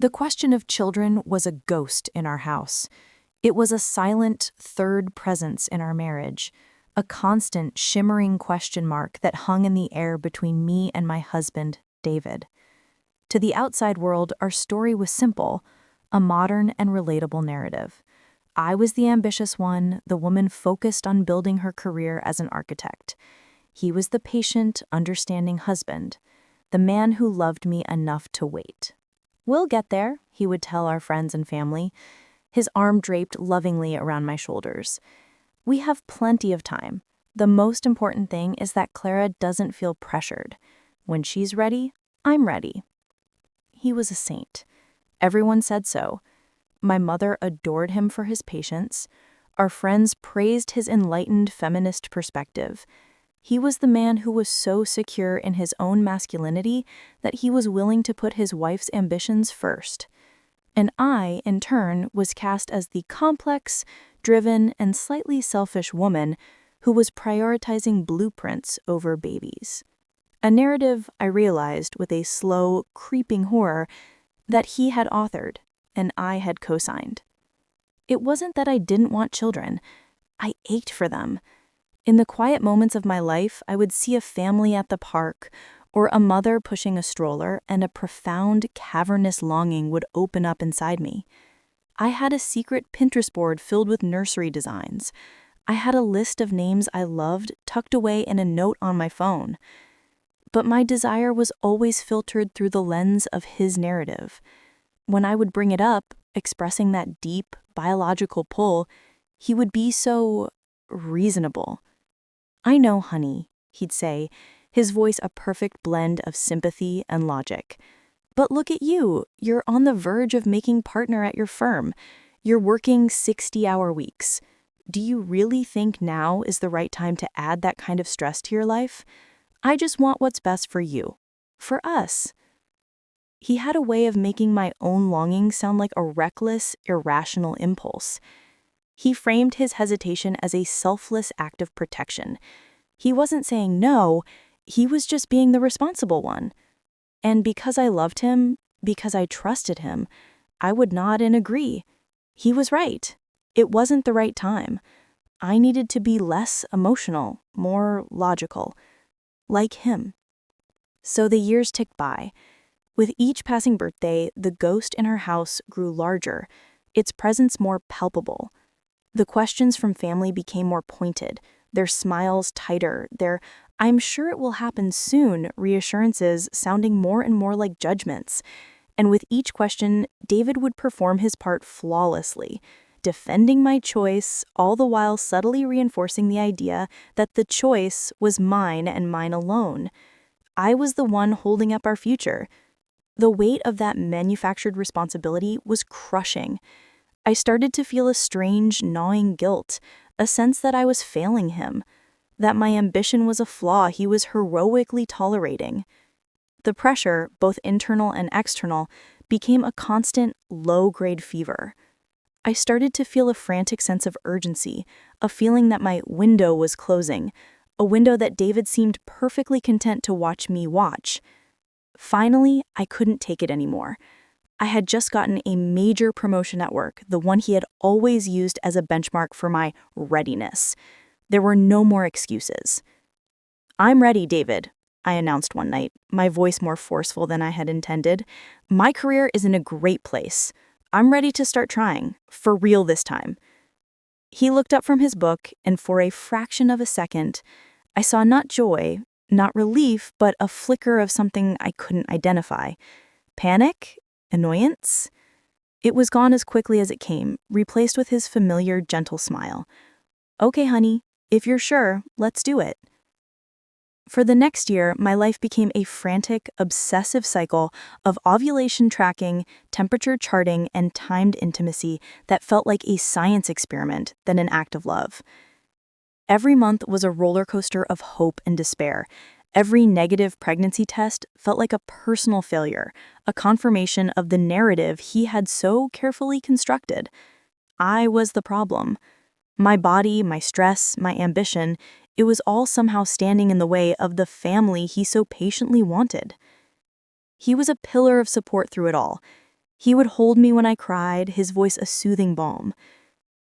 The question of children was a ghost in our house. It was a silent third presence in our marriage, a constant shimmering question mark that hung in the air between me and my husband, David. To the outside world, our story was simple, a modern and relatable narrative. I was the ambitious one, the woman focused on building her career as an architect. He was the patient, understanding husband, the man who loved me enough to wait. "We'll get there," he would tell our friends and family, his arm draped lovingly around my shoulders. "We have plenty of time. The most important thing is that Clara doesn't feel pressured. When she's ready, I'm ready." He was a saint. Everyone said so. My mother adored him for his patience. Our friends praised his enlightened feminist perspective. He was the man who was so secure in his own masculinity that he was willing to put his wife's ambitions first. And I, in turn, was cast as the complex, driven, and slightly selfish woman who was prioritizing blueprints over babies. A narrative, I realized with a slow, creeping horror, that he had authored and I had co-signed. It wasn't that I didn't want children. I ached for them. In the quiet moments of my life, I would see a family at the park or a mother pushing a stroller, and a profound, cavernous longing would open up inside me. I had a secret Pinterest board filled with nursery designs. I had a list of names I loved tucked away in a note on my phone. But my desire was always filtered through the lens of his narrative. When I would bring it up, expressing that deep, biological pull, he would be so reasonable. "I know, honey," he'd say, his voice a perfect blend of sympathy and logic. "But look at you. You're on the verge of making partner at your firm. You're working 60-hour weeks. Do you really think now is the right time to add that kind of stress to your life? I just want what's best for you. For us." He had a way of making my own longing sound like a reckless, irrational impulse. He framed his hesitation as a selfless act of protection. He wasn't saying no, he was just being the responsible one. And because I loved him, because I trusted him, I would nod and agree. He was right. It wasn't the right time. I needed to be less emotional, more logical, like him. So the years ticked by. With each passing birthday, the ghost in our house grew larger, its presence more palpable. The questions from family became more pointed, their smiles tighter, their "I'm sure it will happen soon" reassurances sounding more and more like judgments. And with each question, David would perform his part flawlessly, defending my choice, all the while subtly reinforcing the idea that the choice was mine and mine alone. I was the one holding up our future. The weight of that manufactured responsibility was crushing. I started to feel a strange, gnawing guilt, a sense that I was failing him, that my ambition was a flaw he was heroically tolerating. The pressure, both internal and external, became a constant, low-grade fever. I started to feel a frantic sense of urgency, a feeling that my window was closing, a window that David seemed perfectly content to watch me watch. Finally, I couldn't take it anymore. I had just gotten a major promotion at work, the one he had always used as a benchmark for my readiness. There were no more excuses. "I'm ready, David," I announced one night, my voice more forceful than I had intended. "My career is in a great place. I'm ready to start trying, for real this time." He looked up from his book, and for a fraction of a second, I saw not joy, not relief, but a flicker of something I couldn't identify. Panic? Annoyance? It was gone as quickly as it came, replaced with his familiar, gentle smile. "Okay, honey, if you're sure, let's do it." For the next year, my life became a frantic, obsessive cycle of ovulation tracking, temperature charting, and timed intimacy that felt like a science experiment than an act of love. Every month was a roller coaster of hope and despair. Every negative pregnancy test felt like a personal failure, a confirmation of the narrative he had so carefully constructed. I was the problem. My body, my stress, my ambition, it was all somehow standing in the way of the family he so patiently wanted. He was a pillar of support through it all. He would hold me when I cried, his voice a soothing balm.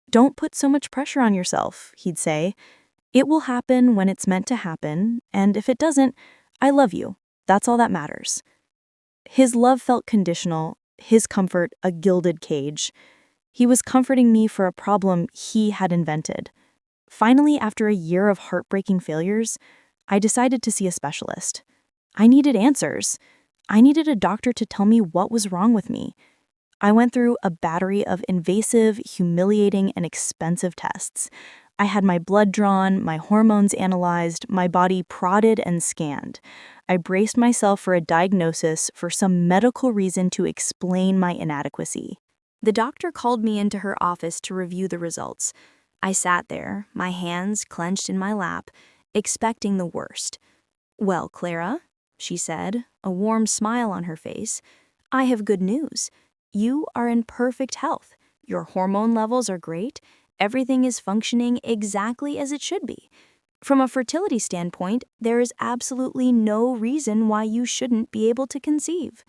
"Don't put so much pressure on yourself," he'd say. "It will happen when it's meant to happen, and if it doesn't, I love you. That's all that matters." His love felt conditional, his comfort a gilded cage. He was comforting me for a problem he had invented. Finally, after a year of heartbreaking failures, I decided to see a specialist. I needed answers. I needed a doctor to tell me what was wrong with me. I went through a battery of invasive, humiliating, and expensive tests. I had my blood drawn, my hormones analyzed, my body prodded and scanned. I braced myself for a diagnosis for some medical reason to explain my inadequacy. The doctor called me into her office to review the results. I sat there, my hands clenched in my lap, expecting the worst. "Well, Clara," she said, a warm smile on her face, "I have good news. You are in perfect health. Your hormone levels are great. Everything is functioning exactly as it should be. From a fertility standpoint, there is absolutely no reason why you shouldn't be able to conceive."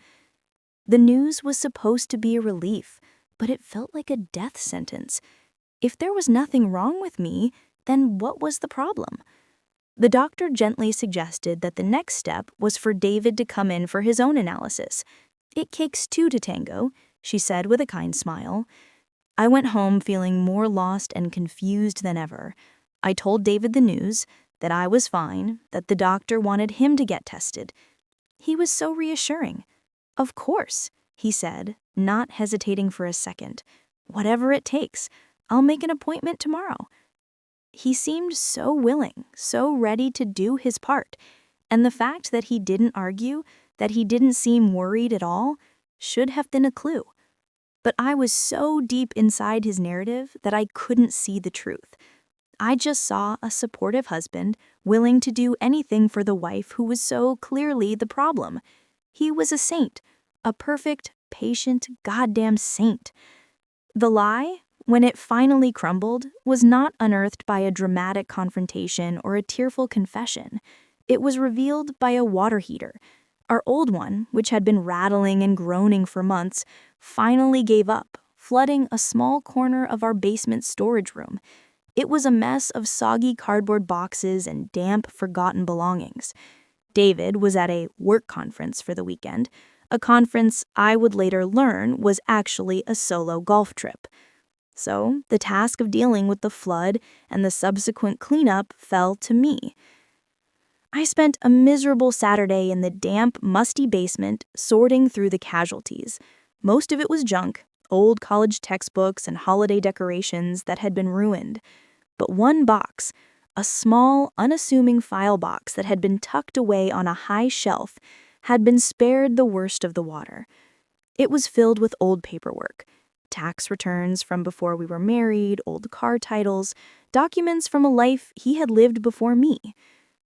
The news was supposed to be a relief, but it felt like a death sentence. If there was nothing wrong with me, then what was the problem? The doctor gently suggested that the next step was for David to come in for his own analysis. "It takes two to tango," she said with a kind smile. I went home feeling more lost and confused than ever. I told David the news, that I was fine, that the doctor wanted him to get tested. He was so reassuring. "Of course," he said, not hesitating for a second. "Whatever it takes. I'll make an appointment tomorrow." He seemed so willing, so ready to do his part, and the fact that he didn't argue, that he didn't seem worried at all, should have been a clue. But I was so deep inside his narrative that I couldn't see the truth. I just saw a supportive husband willing to do anything for the wife who was so clearly the problem. He was a saint, a perfect, patient, goddamn saint. The lie, when it finally crumbled, was not unearthed by a dramatic confrontation or a tearful confession. It was revealed by a water heater. Our old one, which had been rattling and groaning for months, finally gave up, flooding a small corner of our basement storage room. It was a mess of soggy cardboard boxes and damp, forgotten belongings. David was at a work conference for the weekend, a conference I would later learn was actually a solo golf trip. So the task of dealing with the flood and the subsequent cleanup fell to me. I spent a miserable Saturday in the damp, musty basement sorting through the casualties. Most of it was junk, old college textbooks and holiday decorations that had been ruined. But one box, a small, unassuming file box that had been tucked away on a high shelf, had been spared the worst of the water. It was filled with old paperwork, tax returns from before we were married, old car titles, documents from a life he had lived before me.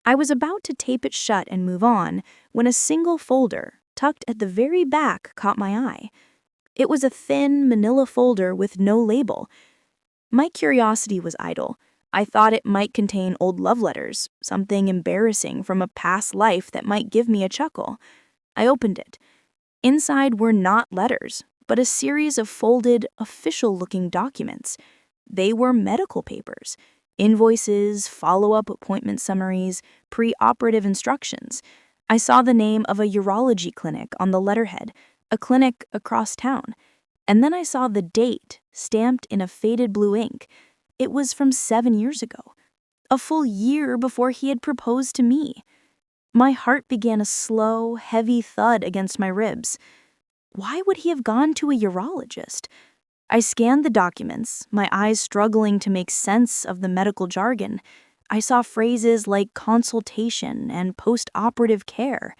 I was about to tape it shut and move on when a single folder, tucked at the very back, caught my eye. It was a thin, manila folder with no label. My curiosity was idle. I thought it might contain old love letters, something embarrassing from a past life that might give me a chuckle. I opened it. Inside were not letters, but a series of folded, official-looking documents. They were medical papers, invoices, follow-up appointment summaries, pre-operative instructions. I saw the name of a urology clinic on the letterhead, a clinic across town. And then I saw the date, stamped in a faded blue ink. It was from 7 years ago, a full year before he had proposed to me. My heart began a slow, heavy thud against my ribs. Why would he have gone to a urologist? I scanned the documents, my eyes struggling to make sense of the medical jargon. I saw phrases like consultation and post-operative care.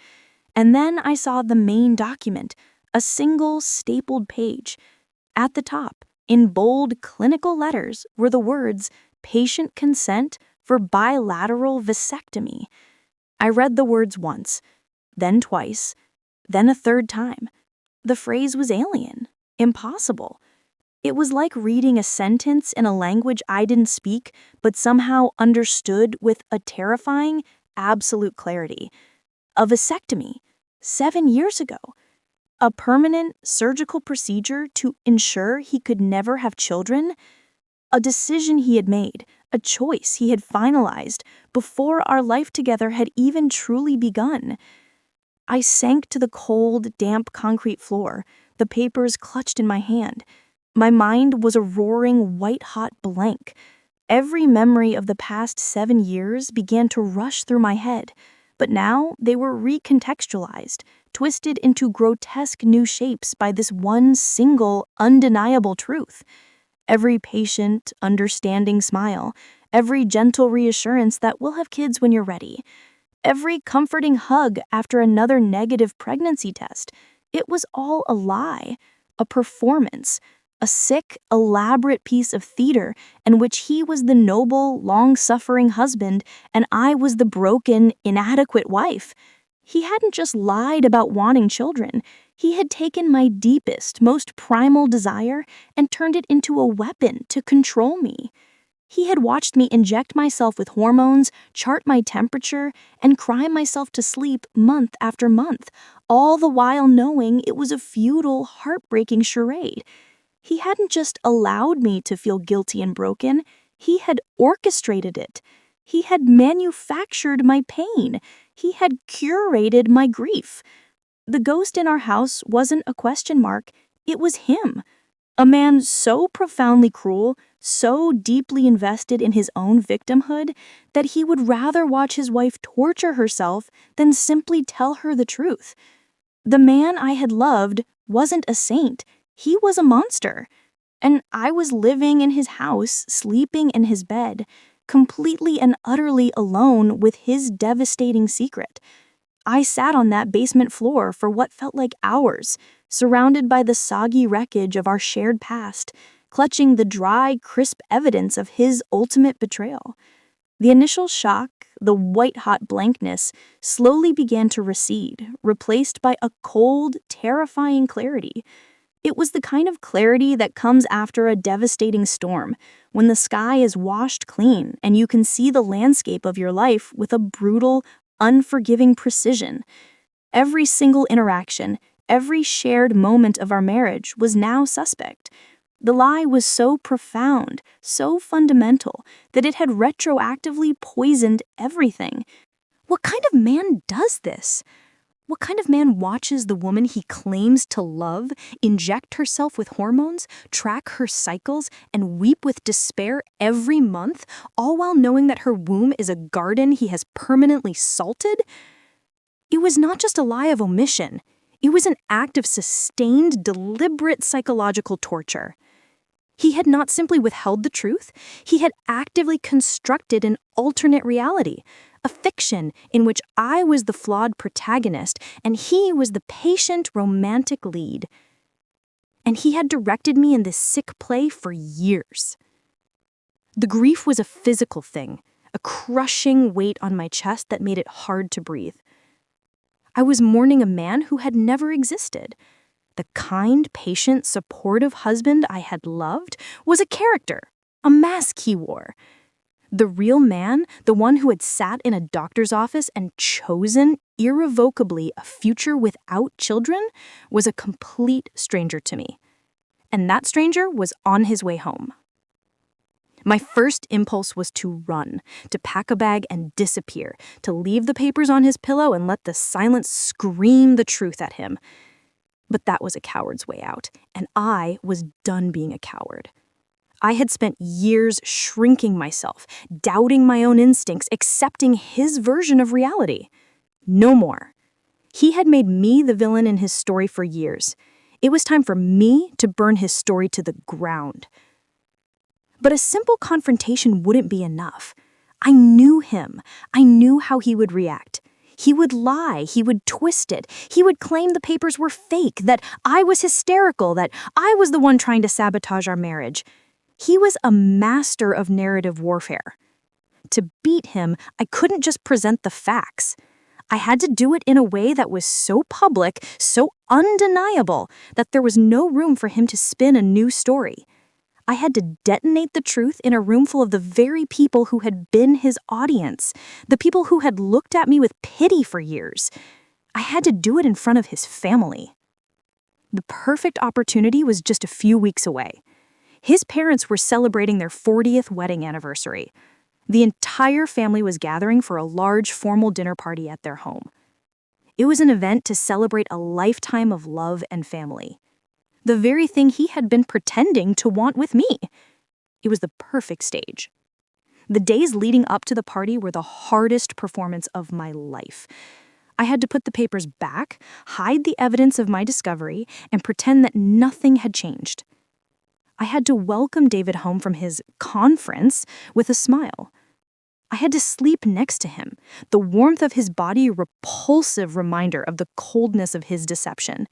And then I saw the main document, a single stapled page. At the top, in bold clinical letters, were the words, "Patient consent for bilateral vasectomy." I read the words once, then twice, then a third time. The phrase was alien, impossible. It was like reading a sentence in a language I didn't speak, but somehow understood with a terrifying, absolute clarity. A vasectomy, 7 years ago. A permanent surgical procedure to ensure he could never have children? A decision he had made, a choice he had finalized before our life together had even truly begun. I sank to the cold, damp concrete floor, the papers clutched in my hand. My mind was a roaring, white-hot blank. Every memory of the past 7 years began to rush through my head, but now they were recontextualized, twisted into grotesque new shapes by this one single, undeniable truth. Every patient, understanding smile, every gentle reassurance that we'll have kids when you're ready, every comforting hug after another negative pregnancy test, it was all a lie, a performance, a sick, elaborate piece of theater in which he was the noble, long-suffering husband and I was the broken, inadequate wife. He hadn't just lied about wanting children. He had taken my deepest, most primal desire and turned it into a weapon to control me. He had watched me inject myself with hormones, chart my temperature, and cry myself to sleep month after month, all the while knowing it was a futile, heartbreaking charade. He hadn't just allowed me to feel guilty and broken, he had orchestrated it. He had manufactured my pain. He had curated my grief. The ghost in our house wasn't a question mark, it was him. A man so profoundly cruel, so deeply invested in his own victimhood, that he would rather watch his wife torture herself than simply tell her the truth. The man I had loved wasn't a saint, he was a monster. And I was living in his house, sleeping in his bed, completely and utterly alone with his devastating secret. I sat on that basement floor for what felt like hours, surrounded by the soggy wreckage of our shared past, clutching the dry, crisp evidence of his ultimate betrayal. The initial shock, the white-hot blankness, slowly began to recede, replaced by a cold, terrifying clarity. It was the kind of clarity that comes after a devastating storm, when the sky is washed clean and you can see the landscape of your life with a brutal, unforgiving precision. Every single interaction, every shared moment of our marriage was now suspect. The lie was so profound, so fundamental, that it had retroactively poisoned everything. What kind of man does this? What kind of man watches the woman he claims to love inject herself with hormones, track her cycles, and weep with despair every month, all while knowing that her womb is a garden he has permanently salted? It was not just a lie of omission. It was an act of sustained, deliberate psychological torture. He had not simply withheld the truth, he had actively constructed an alternate reality, a fiction in which I was the flawed protagonist and he was the patient romantic lead. And he had directed me in this sick play for years. The grief was a physical thing, a crushing weight on my chest that made it hard to breathe. I was mourning a man who had never existed. The kind, patient, supportive husband I had loved was a character, a mask he wore. The real man, the one who had sat in a doctor's office and chosen irrevocably a future without children, was a complete stranger to me. And that stranger was on his way home. My first impulse was to run, to pack a bag and disappear, to leave the papers on his pillow and let the silence scream the truth at him. But that was a coward's way out, and I was done being a coward. I had spent years shrinking myself, doubting my own instincts, accepting his version of reality. No more. He had made me the villain in his story for years. It was time for me to burn his story to the ground. But a simple confrontation wouldn't be enough. I knew him. I knew how he would react. He would lie, he would twist it, he would claim the papers were fake, that I was hysterical, that I was the one trying to sabotage our marriage. He was a master of narrative warfare. To beat him, I couldn't just present the facts. I had to do it in a way that was so public, so undeniable, that there was no room for him to spin a new story. I had to detonate the truth in a room full of the very people who had been his audience, the people who had looked at me with pity for years. I had to do it in front of his family. The perfect opportunity was just a few weeks away. His parents were celebrating their 40th wedding anniversary. The entire family was gathering for a large formal dinner party at their home. It was an event to celebrate a lifetime of love and family. The very thing he had been pretending to want with me. It was the perfect stage. The days leading up to the party were the hardest performance of my life. I had to put the papers back, hide the evidence of my discovery, and pretend that nothing had changed. I had to welcome David home from his conference with a smile. I had to sleep next to him, the warmth of his body a repulsive reminder of the coldness of his deception.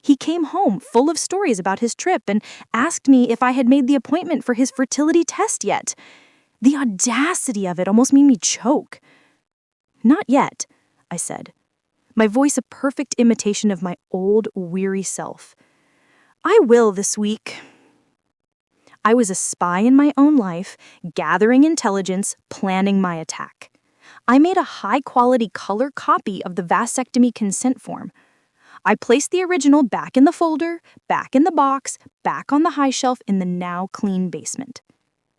He came home full of stories about his trip and asked me if I had made the appointment for his fertility test yet. The audacity of it almost made me choke. "Not yet," I said, my voice a perfect imitation of my old, weary self. "I will this week." I was a spy in my own life, gathering intelligence, planning my attack. I made a high-quality color copy of the vasectomy consent form. I placed the original back in the folder, back in the box, back on the high shelf in the now clean basement.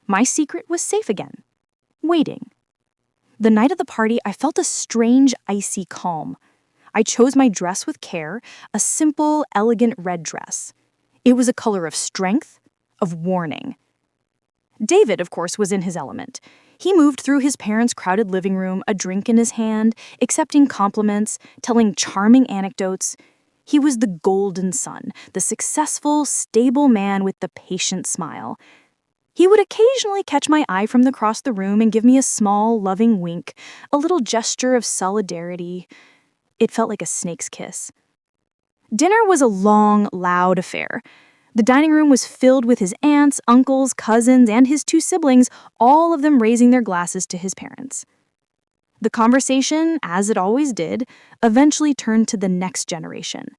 My secret was safe again, waiting. The night of the party, I felt a strange, icy calm. I chose my dress with care, a simple, elegant red dress. It was a color of strength, of warning. David, of course, was in his element. He moved through his parents' crowded living room, a drink in his hand, accepting compliments, telling charming anecdotes. He was the golden son, the successful, stable man with the patient smile. He would occasionally catch my eye from across the room and give me a small, loving wink, a little gesture of solidarity. It felt like a snake's kiss. Dinner was a long, loud affair. The dining room was filled with his aunts, uncles, cousins, and his two siblings, all of them raising their glasses to his parents. The conversation, as it always did, eventually turned to the next generation.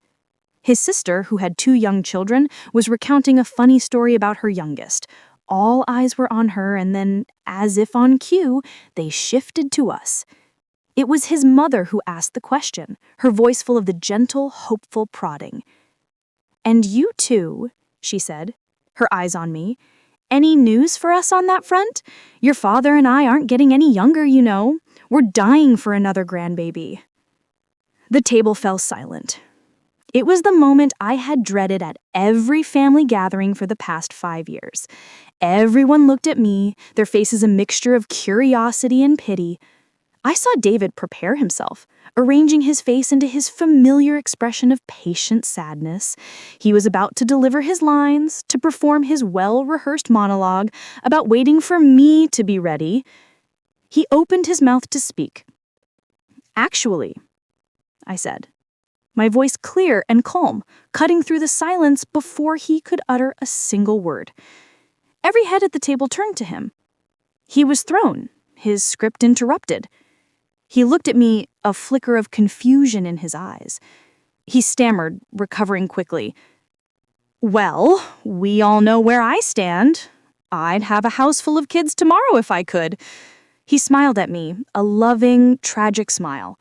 His sister, who had 2 young children, was recounting a funny story about her youngest. All eyes were on her, and then, as if on cue, they shifted to us. It was his mother who asked the question, her voice full of the gentle, hopeful prodding. "And you too," she said, her eyes on me. "Any news for us on that front? Your father and I aren't getting any younger, you know. We're dying for another grandbaby." The table fell silent. It was the moment I had dreaded at every family gathering for the past 5 years. Everyone looked at me, their faces a mixture of curiosity and pity. I saw David prepare himself, arranging his face into his familiar expression of patient sadness. He was about to deliver his lines, to perform his well-rehearsed monologue about waiting for me to be ready. He opened his mouth to speak. "Actually," I said, my voice clear and calm, cutting through the silence before he could utter a single word. Every head at the table turned to him. He was thrown, his script interrupted. He looked at me, a flicker of confusion in his eyes. He stammered, recovering quickly. "Well, we all know where I stand. I'd have a house full of kids tomorrow if I could." He smiled at me, a loving, tragic smile.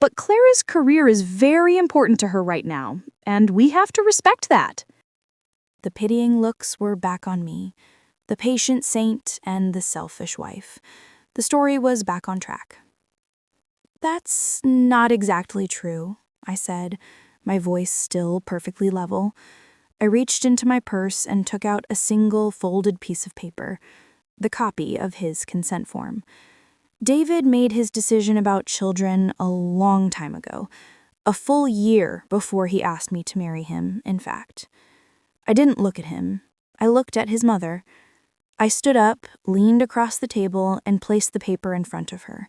"But Clara's career is very important to her right now, and we have to respect that." The pitying looks were back on me, the patient saint and the selfish wife. The story was back on track. "That's not exactly true," I said, my voice still perfectly level. I reached into my purse and took out a single folded piece of paper, the copy of his consent form. David made his decision about children a long time ago, a full year before he asked me to marry him, in fact. I didn't look at him. I looked at his mother. I stood up, leaned across the table, and placed the paper in front of her.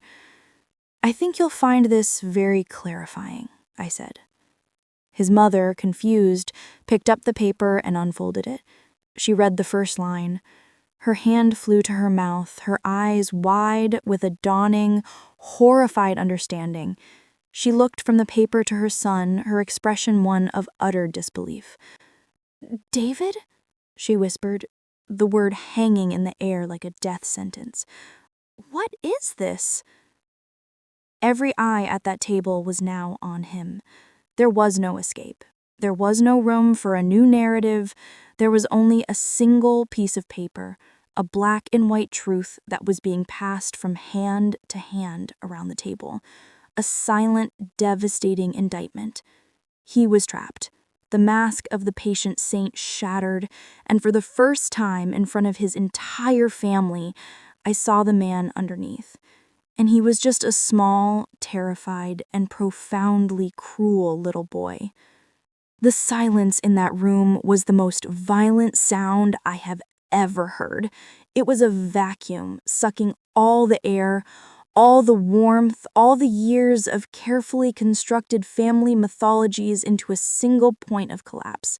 "I think you'll find this very clarifying," I said. His mother, confused, picked up the paper and unfolded it. She read the first line. Her hand flew to her mouth, her eyes wide with a dawning, horrified understanding. She looked from the paper to her son, her expression one of utter disbelief. "David?" she whispered, the word hanging in the air like a death sentence. "What is this?" Every eye at that table was now on him. There was no escape. There was no room for a new narrative. There was only a single piece of paper, a black and white truth that was being passed from hand to hand around the table. A silent, devastating indictment. He was trapped. The mask of the patient saint shattered, and for the first time in front of his entire family, I saw the man underneath. And he was just a small, terrified, and profoundly cruel little boy. The silence in that room was the most violent sound I have ever heard. It was a vacuum, sucking all the air, all the warmth, all the years of carefully constructed family mythologies into a single point of collapse.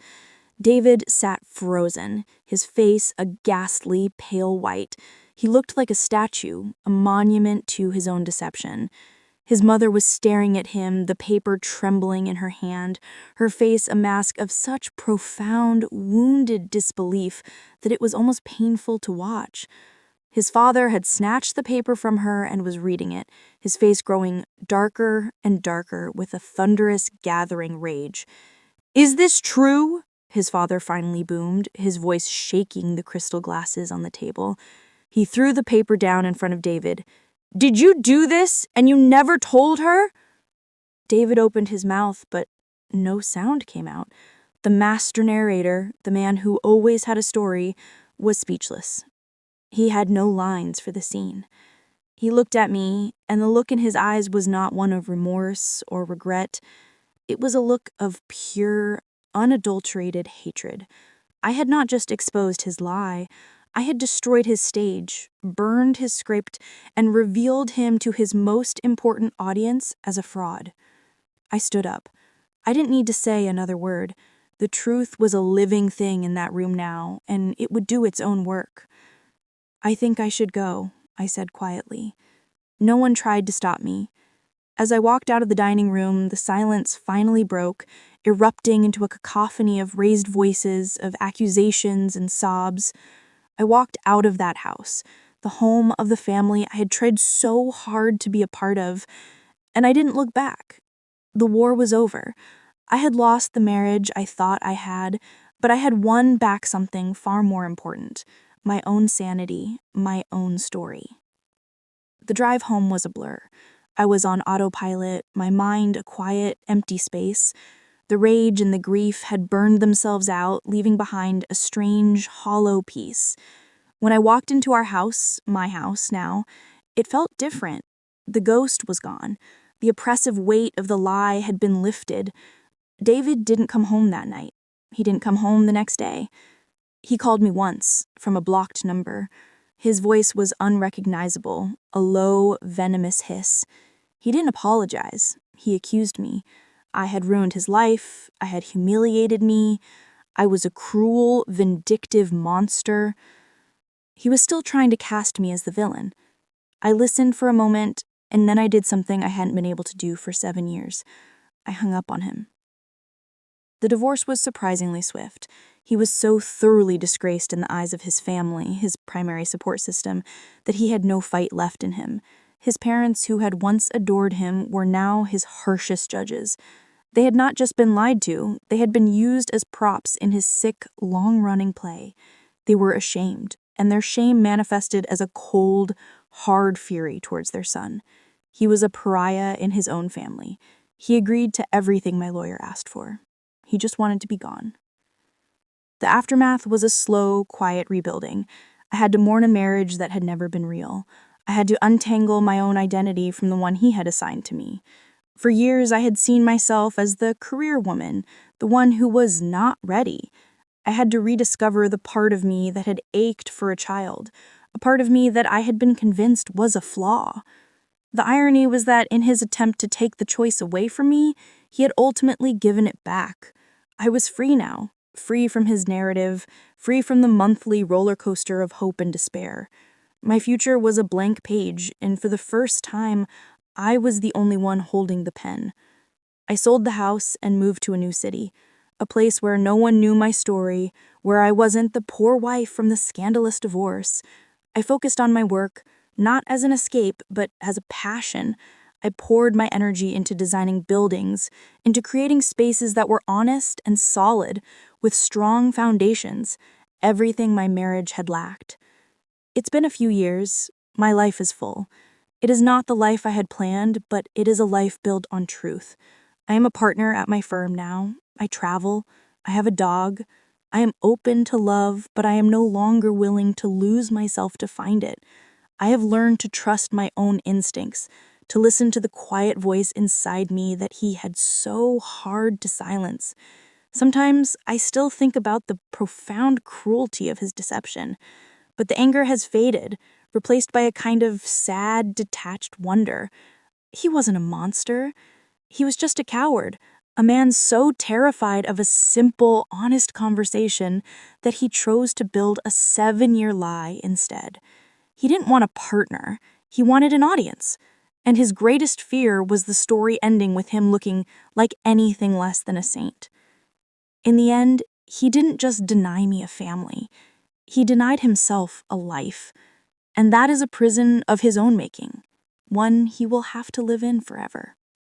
David sat frozen, his face a ghastly, pale white. He looked like a statue, a monument to his own deception. His mother was staring at him, the paper trembling in her hand, her face a mask of such profound, wounded disbelief that it was almost painful to watch. His father had snatched the paper from her and was reading it, his face growing darker and darker with a thunderous, gathering rage. "Is this true?" his father finally boomed, his voice shaking the crystal glasses on the table. He threw the paper down in front of David. "Did you do this, and you never told her?" David opened his mouth, but no sound came out. The master narrator, the man who always had a story, was speechless. He had no lines for the scene. He looked at me, and the look in his eyes was not one of remorse or regret. It was a look of pure, unadulterated hatred. I had not just exposed his lie, I had destroyed his stage, burned his script, and revealed him to his most important audience as a fraud. I stood up. I didn't need to say another word. The truth was a living thing in that room now, and it would do its own work. "I think I should go," I said quietly. No one tried to stop me. As I walked out of the dining room, the silence finally broke, erupting into a cacophony of raised voices, of accusations and sobs. I walked out of that house, the home of the family I had tried so hard to be a part of, and I didn't look back. The war was over. I had lost the marriage I thought I had, but I had won back something far more important, my own sanity, my own story. The drive home was a blur. I was on autopilot, my mind a quiet, empty space. The rage and the grief had burned themselves out, leaving behind a strange, hollow peace. When I walked into our house, my house now, it felt different. The ghost was gone. The oppressive weight of the lie had been lifted. David didn't come home that night. He didn't come home the next day. He called me once, from a blocked number. His voice was unrecognizable, a low, venomous hiss. He didn't apologize. He accused me. I had ruined his life. I had humiliated me. I was a cruel, vindictive monster. He was still trying to cast me as the villain. I listened for a moment, and then I did something I hadn't been able to do for 7 years. I hung up on him. The divorce was surprisingly swift. He was so thoroughly disgraced in the eyes of his family, his primary support system, that he had no fight left in him. His parents, who had once adored him, were now his harshest judges. They had not just been lied to, they had been used as props in his sick, long-running play. They were ashamed, and their shame manifested as a cold, hard fury towards their son. He was a pariah in his own family. He agreed to everything my lawyer asked for. He just wanted to be gone. The aftermath was a slow, quiet rebuilding. I had to mourn a marriage that had never been real. I had to untangle my own identity from the one he had assigned to me. For years, I had seen myself as the career woman, the one who was not ready. I had to rediscover the part of me that had ached for a child, a part of me that I had been convinced was a flaw. The irony was that in his attempt to take the choice away from me, he had ultimately given it back. I was free now, free from his narrative, free from the monthly roller coaster of hope and despair. My future was a blank page, and for the first time, I was the only one holding the pen. I sold the house and moved to a new city, a place where no one knew my story, where I wasn't the poor wife from the scandalous divorce. I focused on my work, not as an escape, but as a passion. I poured my energy into designing buildings, into creating spaces that were honest and solid, with strong foundations, everything my marriage had lacked. It's been a few years. My life is full. It is not the life I had planned, but it is a life built on truth. I am a partner at my firm now. I travel. I have a dog. I am open to love, but I am no longer willing to lose myself to find it. I have learned to trust my own instincts, to listen to the quiet voice inside me that he had so hard to silence. Sometimes I still think about the profound cruelty of his deception, but the anger has faded, replaced by a kind of sad, detached wonder. He wasn't a monster. He was just a coward, a man so terrified of a simple, honest conversation that he chose to build a 7-year lie instead. He didn't want a partner, he wanted an audience. And his greatest fear was the story ending with him looking like anything less than a saint. In the end, he didn't just deny me a family, he denied himself a life. And that is a prison of his own making, one he will have to live in forever.